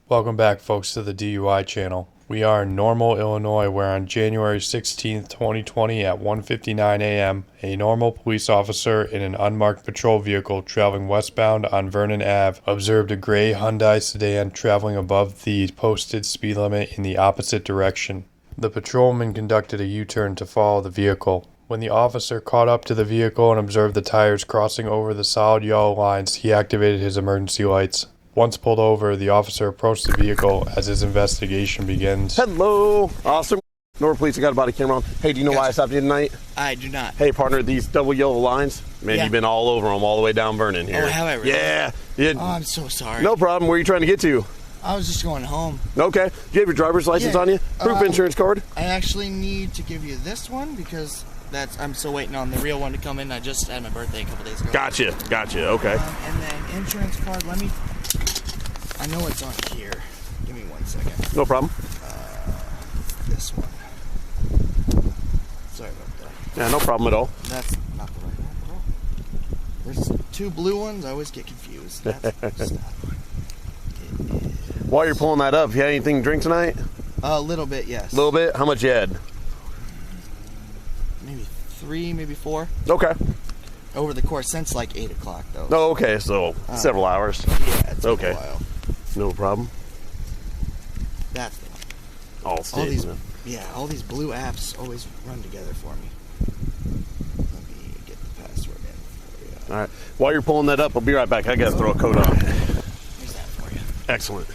Welcome back, folks, to the DUI channel. We are in Normal, Illinois, where on January 16th, 2020 at 1:59 a.m., a Normal police officer in an unmarked patrol vehicle traveling westbound on Vernon Ave observed a gray Hyundai sedan traveling above the posted speed limit in the opposite direction. The patrolman conducted a U-turn to follow the vehicle. When the officer caught up to the vehicle and observed the tires crossing over the solid yellow lines, he activated his emergency lights. Once pulled over, the officer approached the vehicle as his investigation begins. Hello, awesome. Normal Police, I got a body camera on. Hey, do you know why I stopped you tonight? I do not. Hey, partner, these double yellow lines, man, You've been all over them all the way down Vernon here. Oh, have I really? Yeah. Oh, I'm so sorry. No problem. Where are you trying to get to? I was just going home. Okay. Do you have your driver's license on you? Proof insurance card? I actually need to give you this one because I'm still waiting on the real one to come in. I just had my birthday a couple days ago. Gotcha. Okay. And then insurance card, I know it's on here. Give me 1 second. No problem. This one. Sorry about that. Yeah, no problem at all. That's not the right one at all. There's two blue ones. I always get confused. That's that one. While you're pulling that up, you had anything to drink tonight? A little bit, yes. A little bit? How much you had? Maybe 3, maybe 4. Okay. Over the course since like 8 o'clock, though. Oh, okay. So several hours. Yeah, it's okay. been a while. No problem. That's the one. All these blue apps always run together for me. Let me get the password in for you. All right. While you're pulling that up, I'll be right back. I got to throw a coat on. Here's that for you. Excellent.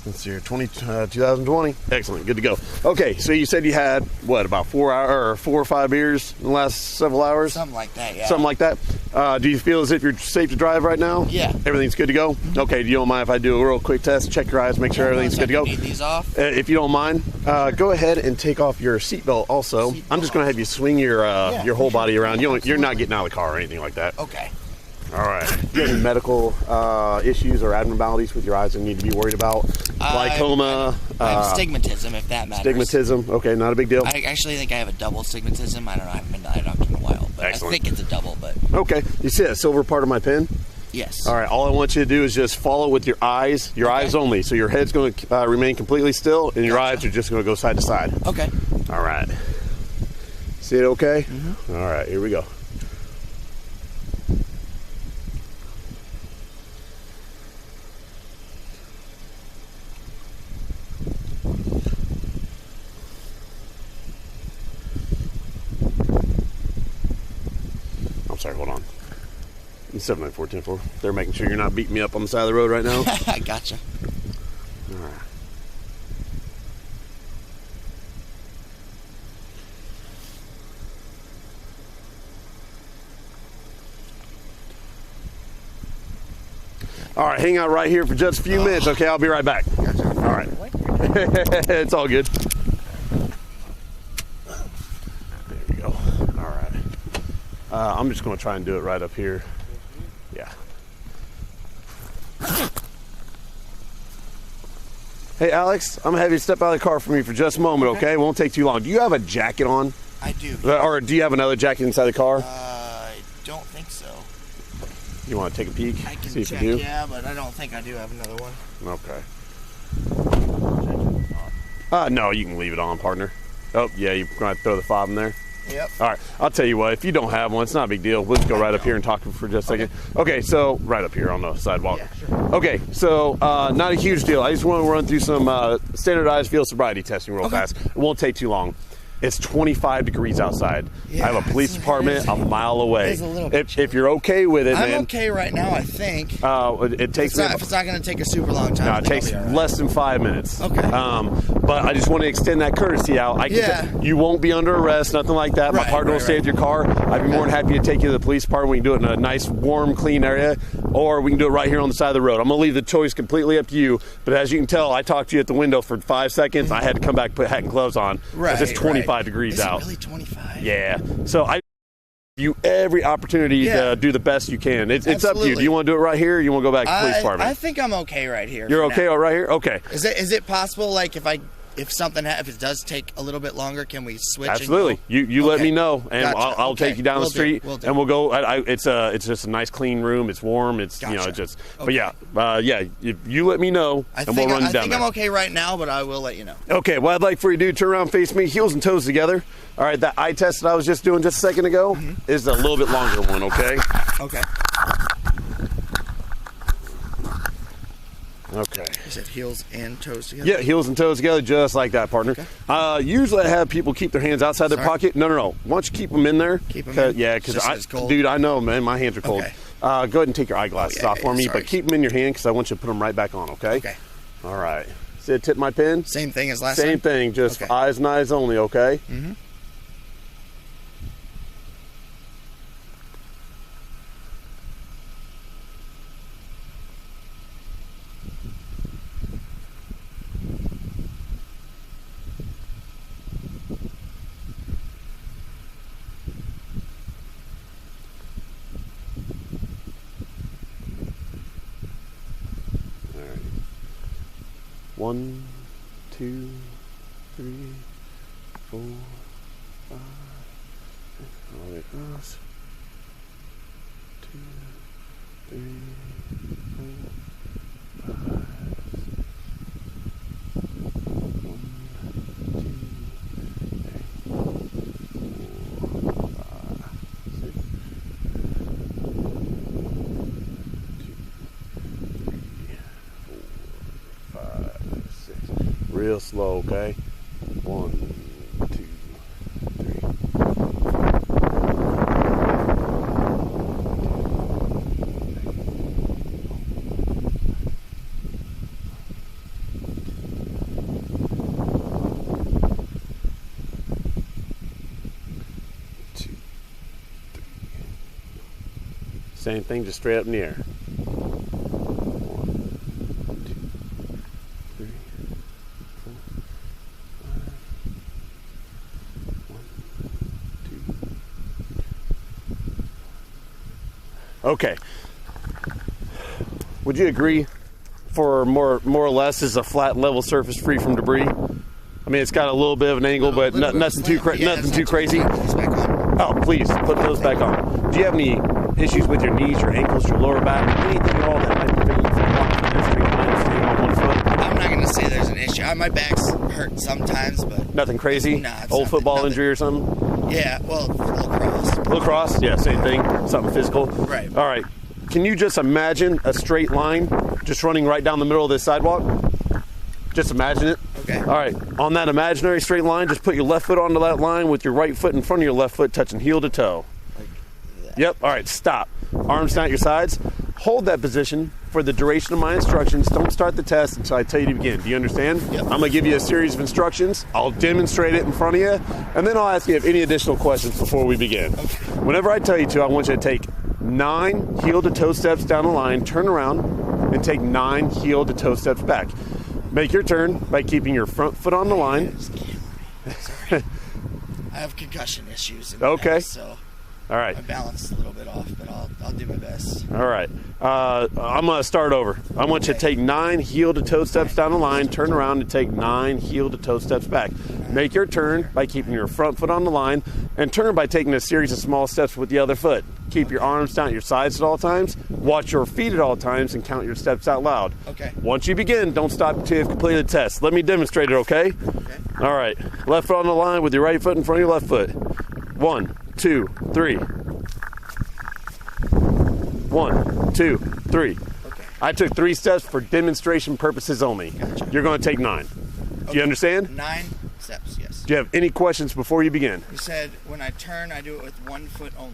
Let's see here, 2020. Excellent, good to go. Okay, so you said you had, what, about 4 or 5 beers in the last several hours? Something like that, yeah. Something like that. Do you feel as if you're safe to drive right now? Yeah. Everything's good to go? Mm-hmm. Okay, do you don't mind if I do a real quick test, check your eyes, make sure everything's good to go? Need these off? If you don't mind, go ahead and take off your seatbelt also. I'm just going to have you swing your whole body around. You're not getting out of the car or anything like that. Okay. All right. Do you have any medical issues or abnormalities with your eyes that you need to be worried about? Glaucoma? I have astigmatism, if that matters. Astigmatism. Okay, not a big deal. I actually think I have a double astigmatism. I don't know. I haven't been to the eye doctor in a while, but Excellent. I think it's a double. But okay. You see that silver part of my pen? Yes. All right. All I want you to do is just follow with your eyes eyes only. So your head's going to remain completely still, and your eyes are just going to go side to side. Okay. All right. See it okay? Mm-hmm. All right. Here we go. Sorry, hold on. 794-10-4. They're making sure you're not beating me up on the side of the road right now. I gotcha. All right. All right, hang out right here for just a few minutes, okay? I'll be right back. Gotcha. All right. It's all good. There you go. All right. I'm just going to try and do it right up here. Yeah. Hey, Alex, I'm going to have you step out of the car for me for just a moment, okay? It won't take too long. Do you have a jacket on? I do. Or do you have another jacket inside the car? I don't think so. You want to take a peek? I can see if check, you do? yeah, but I don't think I do have another one. Okay. No, you can leave it on, partner. Oh, yeah, you're going to throw the fob in there? Yep. All right, I'll tell you what, if you don't have one, it's not a big deal. Let's go right up here and talk for just a second. Okay, so right up here on the sidewalk. Yeah, sure. Okay, so not a huge deal. I just want to run through some standardized field sobriety testing real fast. It won't take too long. It's 25 degrees outside. Yeah, I have a police department a mile away. It is a little bit if you're okay with it, I'm man. okay right now, I think. It takes If it's not going to take a super long time. No, it takes less than 5 minutes. Okay. But I just want to extend that courtesy out. You won't be under arrest, nothing like that. My partner will stay with your car. I'd be more than happy to take you to the police department. We can do it in a nice, warm, clean area, or we can do it right here on the side of the road. I'm going to leave the choice completely up to you. But as you can tell, I talked to you at the window for 5 seconds. I had to come back, put hat and gloves on. Right. It's 25 degrees out. Really 25? Yeah. So I give you every opportunity to do the best you can. It's up to you. Do you want to do it right here or you want to go back to the police department? I think I'm okay right here. You're okay right here? Okay. Is it possible, like, if I if if it does take a little bit longer, can we switch? Absolutely. You let me know, and Gotcha. I'll take you down the street, Will do. and we'll go. It's just a nice clean room. It's warm. It's Gotcha. just. Okay. But if you let me know, and we'll run you down there. I'm okay right now, but I will let you know. Okay. What I'd like for you to do, turn around, face me, heels and toes together. All right. That eye test that I was just doing just a second ago is a little bit longer one. Okay. Okay. Okay. You said heels and toes together? Yeah, heels and toes together, just like that, partner. Okay. Usually I have people keep their hands outside their pocket. No. Why don't you keep them in there? Keep them in? Yeah, because cold? dude, I know, man, my hands are cold. Okay. Go ahead and take your eyeglasses off for me, sorry. but keep them in your hand because I want you to put them right back on, okay? Okay. All right. See the tip of my pen? Same thing as last time? Same thing, just Okay. eyes and eyes only, okay? Mm-hmm. All right. 1, 2, 3, 4, 5. All the way across. 2, 3, 4, 5. 1, 2, 3, 4, 5, 6. 5, 6. Real slow, okay? 1, 2, 3. Same thing, just straight up in the air. 1, 2, 3, 4, 5. 1, 2. Okay. Would you agree, for more or less, is a flat, level surface free from debris? I mean, it's got a little bit of an angle, but nothing too crazy. Oh, please put those back on. Do you have any issues with your knees, your ankles, your lower back, anything at all that might prevent you from walking in that straight line, staying on one foot? I'm not going to say there's an issue. My back's hurt sometimes, but... Nothing crazy? Nah, it's Old football nothing. injury or something? Yeah, well, lacrosse. Lacrosse? Yeah, same thing. Something physical. Right. All right. Can you just imagine a straight line just running right down the middle of this sidewalk? Just imagine it. Okay. All right. On that imaginary straight line, just put your left foot onto that line with your right foot in front of your left foot, touching heel to toe. Like that. Yep. All right. Stop. Arms down at your sides. Hold that position for the duration of my instructions. Don't start the test until I tell you to begin. Do you understand? Yep. I'm going to give you a series of instructions. I'll demonstrate it in front of you, and then I'll ask you if any additional questions before we begin. Okay. Whenever I tell you to, I want you to take 9 heel to toe steps down the line, turn around, and take 9 heel to toe steps back. Make your turn by keeping your front foot on the line. Sorry. I have concussion issues. In Okay. Neck, so All right. my balance is a little bit off, but I'll do my best. All right. I'm going to start over. I want you to take 9 heel to toe steps down the line, turn around and take 9 heel to toe steps back. Make your turn by keeping your front foot on the line and turn by taking a series of small steps with the other foot. Keep your arms down at your sides at all times. Watch your feet at all times and count your steps out loud. Okay. Once you begin, don't stop until you've completed the test. Let me demonstrate it, okay? Okay. All right. Left foot on the line with your right foot in front of your left foot. 1, 2, 3. 1, 2, 3. Okay. I took 3 steps for demonstration purposes only. Gotcha. You're going to take 9. Do you understand? 9 steps, yes. Do you have any questions before you begin? You said when I turn, I do it with 1 foot only.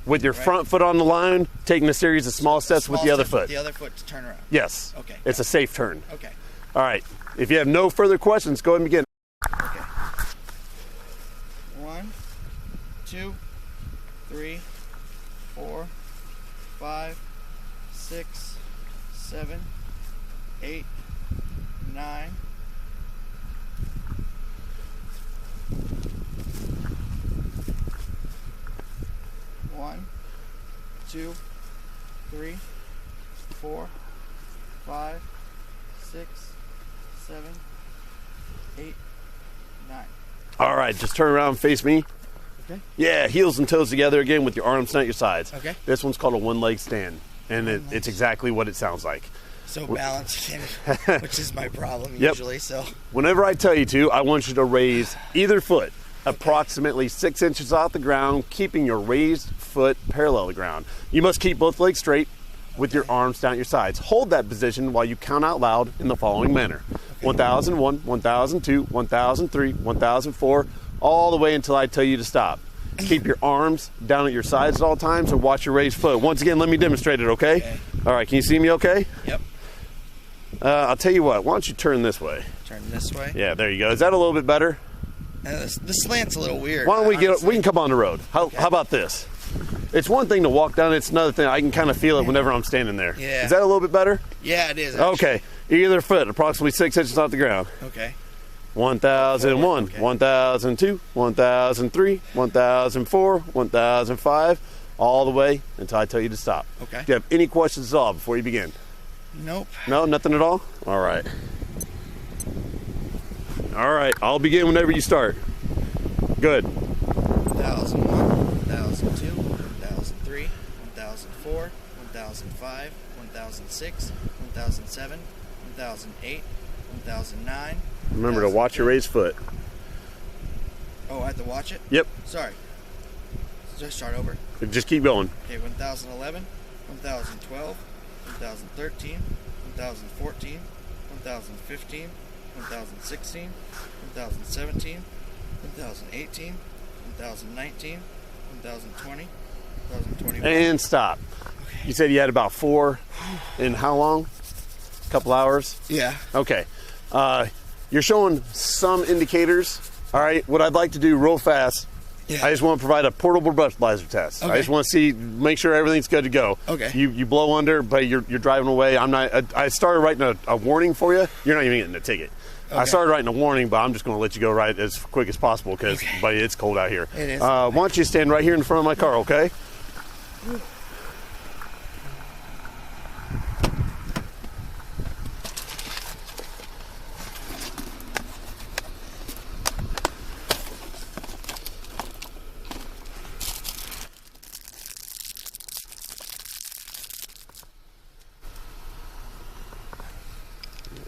With your front foot on the line, taking a series of small steps with the other foot. With the other foot to turn around. Yes. Okay. It's a safe turn. Okay. All right. If you have no further questions, go ahead and begin. Okay. 1, 2, 3, 4, 5, 6, 7, 8, 9. 1, 2, 3, 4, 5, 6, 7, 8, 9. All right, just turn around and face me. Okay. Yeah, heels and toes together again with your arms down at your sides. Okay. This one's called a one-leg stand, and it's exactly what it sounds like. So balanced, which is my problem usually. So whenever I tell you to, I want you to raise either foot approximately 6 inches off the ground, keeping your raised foot parallel to the ground. You must keep both legs straight with your arms down at your sides. Hold that position while you count out loud in the following manner. 1001, 1002, 1003, 1004, all the way until I tell you to stop. Keep your arms down at your sides at all times and watch your raised foot. Once again, let me demonstrate it, okay? All right, can you see me okay? Yep. I'll tell you what, why don't you turn this way? Turn this way? Yeah, there you go. Is that a little bit better? The slant's a little weird. Why don't we can come on the road. How about this? It's one thing to walk down, it's another thing. I can kind of feel it whenever I'm standing there. Yeah. Is that a little bit better? Yeah, it is. Actually. Okay. Either foot, approximately 6 inches off the ground. Okay. 1001, Okay. 1002, 1003, 1004, 1005, all the way until I tell you to stop. Okay. Do you have any questions at all before you begin? Nope. No, nothing at all? All right. All right, I'll begin whenever you start. Good. 1001, 1002, 1003, 1004, 1005, 1006, 1007, 1008, 1009. Remember to watch your raised foot. Oh, I have to watch it? Yep. Sorry. Just start over. Just keep going. Okay, 1011, 1012, 1013, 1014, 1015, 1016, 1017, 2018, 2019, 2020, 2021. And stop. You said you had about 4 in how long? A couple hours? Yeah. Okay. You're showing some indicators. All right. What I'd like to do real fast, I just want to provide a portable breathalyzer test. Okay. I just want to make sure everything's good to go. Okay. You blow under, but you're driving away. I started writing a warning for you. You're not even getting a ticket. Okay. I started writing a warning, but I'm just going to let you go right as quick as possible because, buddy, it's cold out here. It is. Why don't you stand right here in front of my car, okay?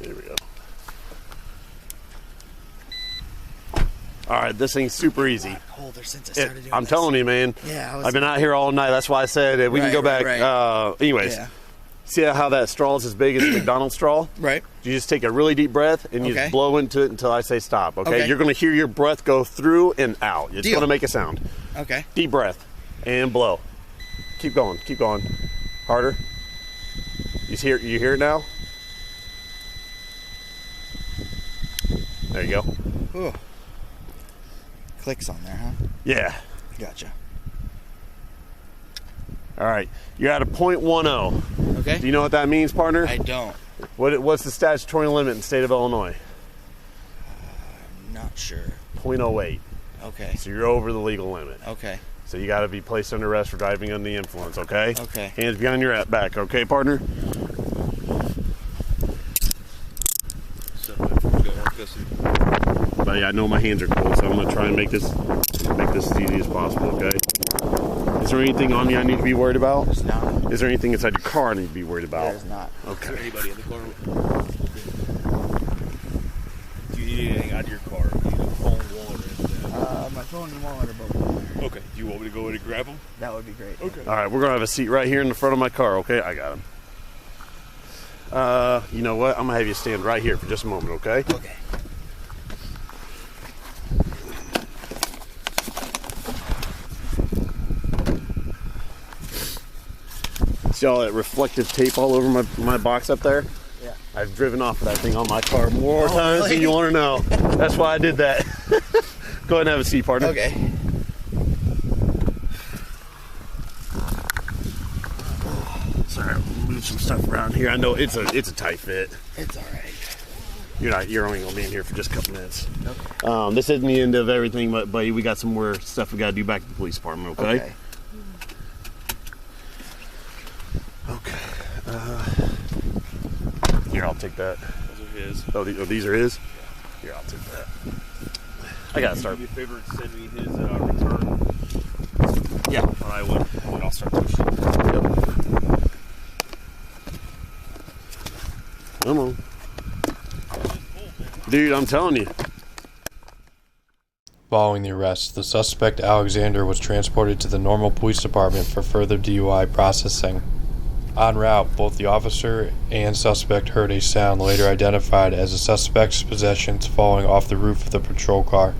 There we go. All right, this thing's super easy. Colder since I started doing I'm this. telling you, man. Yeah, I've been out here all night. That's why I said we can go back. Anyways, Yeah. see how that straw is as big as a McDonald's straw? Right. You just take a really deep breath and you just blow into it until I say stop, okay? You're going to hear your breath go through and out. It's going to make a sound. Okay. Deep breath and blow. Keep going. Keep going. Harder. You hear it now? There you go. Ooh. Clicks on there, huh? Yeah. Gotcha. All right. You're at a .10. Okay. Do you know what that means, partner? I don't. What's the statutory limit in the state of Illinois? I'm not sure. .08. Okay. So you're over the legal limit. Okay. So you got to be placed under arrest for driving under the influence, okay? Okay. Hands behind your back, okay, partner? Buddy, I know my hands are cold, so I'm going to try and make this as easy as possible, okay? Is there anything on you I need to be worried about? There's not. Is there anything inside your car I need to be worried about? There's not. Okay. Is there anybody in the car? Do you need anything out of your car? Do you need a phone, wallet, or anything? My phone and wallet are both in there. Okay. Do you want me to go in and grab them? That would be great. Okay. All right, we're going to have a seat right here in the front of my car, okay? I got him. You know what? I'm going to have you stand right here for just a moment, okay? Okay. See all that reflective tape all over my box up there? Yeah. I've driven off of that thing on my car more times really? than you want to know. That's why I did that. Go ahead and have a seat, partner. Okay. Sorry, I'll move some stuff around here. I know it's a tight fit. It's all right. You're only gonna be in here for just a couple minutes. Okay. This isn't the end of everything, but we got some more stuff we gotta do back at the police department. Okay. Here, I'll take that. Those are his. Oh, these are his? Here, I'll take that. I gotta start. Do me a favor and send me his return. Yeah. When I would, and I'll start pushing. Yep. Come on. Dude, I'm telling you. Following the arrest, the suspect Alexander was transported to the Normal Police Department for further DUI processing. En route, both the officer and suspect heard a sound later identified as the suspect's possessions falling off the roof of the patrol car.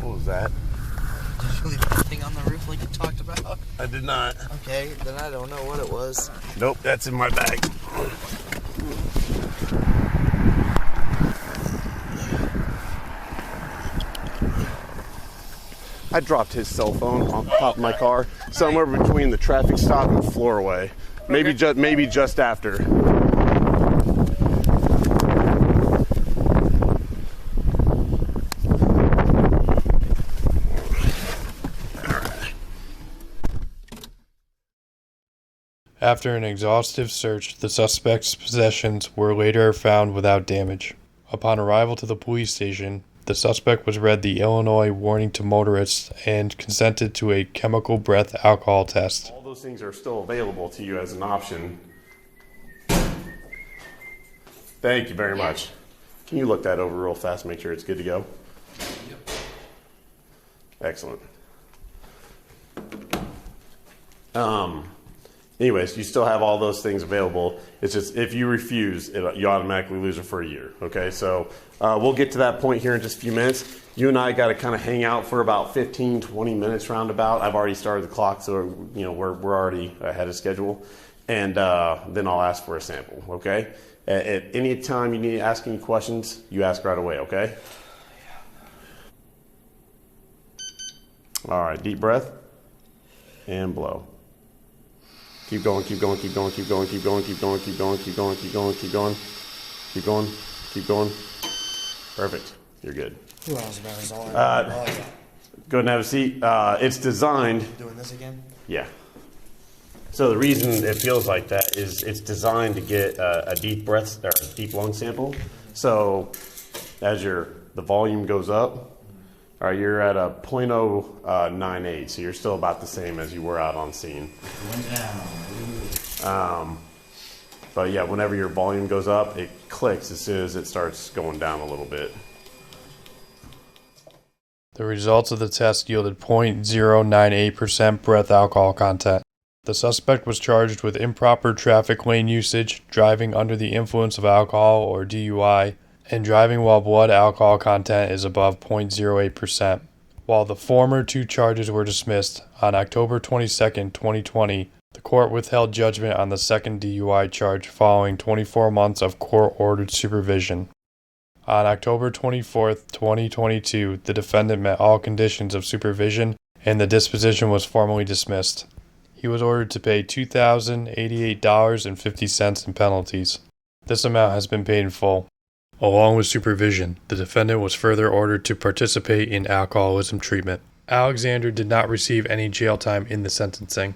What was that? Did you leave anything on the roof like you talked about? I did not. Okay, then I don't know what it was. Nope, that's in my bag. I dropped his cell phone on top of my car, somewhere between the traffic stop and floorway. Maybe just after. After an exhaustive search, the suspect's possessions were later found without damage. Upon arrival to the police station, the suspect was read the Illinois warning to motorists and consented to a chemical breath alcohol test. All those things are still available to you as an option. Thank you very much. Can you look that over real fast, make sure it's good to go? Yep. Excellent. Anyways, you still have all those things available. It's just if you refuse, you automatically lose it for a year. Okay, so we'll get to that point here in just a few minutes. You and I got to kind of hang out for about 15, 20 minutes roundabout. I've already started the clock, so we're already ahead of schedule. And then I'll ask for a sample. Okay. At any time you need to ask any questions, you ask right away. Okay. All right. Deep breath and blow. Keep going, keep going, keep going, keep going, keep going, keep going, keep going, keep going, keep going, keep going, keep going, keep going. Perfect. You're good. 2 hours of hours all Go ahead and have a seat. It's designed. Doing this again? Yeah. So the reason it feels like that is it's designed to get a deep breath or a deep lung sample. So as the volume goes up, all right, you're at a 0.098, so you're still about the same as you were out on scene. But yeah, whenever your volume goes up, it clicks as soon as it starts going down a little bit. The results of the test yielded 0.098% breath alcohol content. The suspect was charged with improper traffic lane usage, driving under the influence of alcohol or DUI, and driving while blood alcohol content is above 0.08%. While the former 2 charges were dismissed, on October 22, 2020, the court withheld judgment on the second DUI charge following 24 months of court-ordered supervision. On October 24, 2022, the defendant met all conditions of supervision and the disposition was formally dismissed. He was ordered to pay $2,088.50 in penalties. This amount has been paid in full. Along with supervision, the defendant was further ordered to participate in alcoholism treatment. Alexander did not receive any jail time in the sentencing.